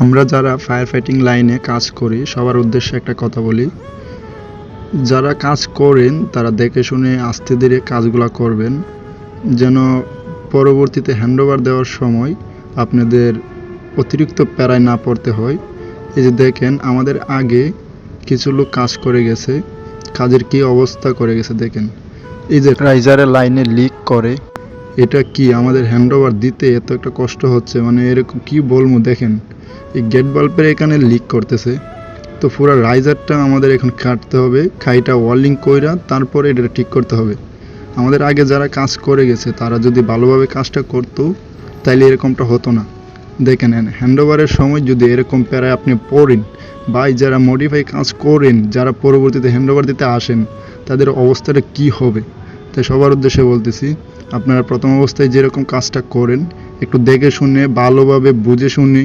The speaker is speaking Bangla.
আমরা যারা ফায়ার ফাইটিং লাইনে কাজ করি সবার উদ্দেশ্যে একটা কথা বলি, যারা কাজ করেন তারা দেখে শুনে আস্তে ধীরে কাজগুলো করবেন, যেন পরবর্তীতে হ্যান্ডওভার দেওয়ার সময় আপনাদের অতিরিক্ত প্যারায় না পড়তে হয়। এই যে দেখেন আমাদের আগে কিছু লোক কাজ করে গেছে, কাজের কি অবস্থা করে গেছে দেখেন। এই যে রাইজারের লাইনে লিক করে, এটা কি আমাদের হ্যান্ডওভার দিতে এত একটা কষ্ট হচ্ছে, মানে এরকম কি বলবো দেখেন। এই গেট বাল্বের এখানে লিক করতেছে, তো পুরো রাইজারটা আমাদের এখন কাটতে হবে, খাইটা ওয়ার্লিং কইরা তারপরে এটা ঠিক করতে হবে। আমাদের আগে যারা কাজ করে গেছে তারা যদি ভালোভাবে কাজটা করতো তাইলে এরকমটা হতো না। দেখে নেন হ্যান্ডওভারের সময় যদি এরকম প্যারায় আপনি পড়েন, বা যারা মডিফাই কাজ করেন, যারা পরবর্তীতে হ্যান্ডওভার দিতে আসেন, তাদের অবস্থাটা কি হবে। তাই সবার উদ্দেশ্যে বলতেছি, আপনারা প্রথম অবস্থায় যেরকম কাজটা করেন একটু দেখে শুনে ভালোভাবে বুঝে শুনে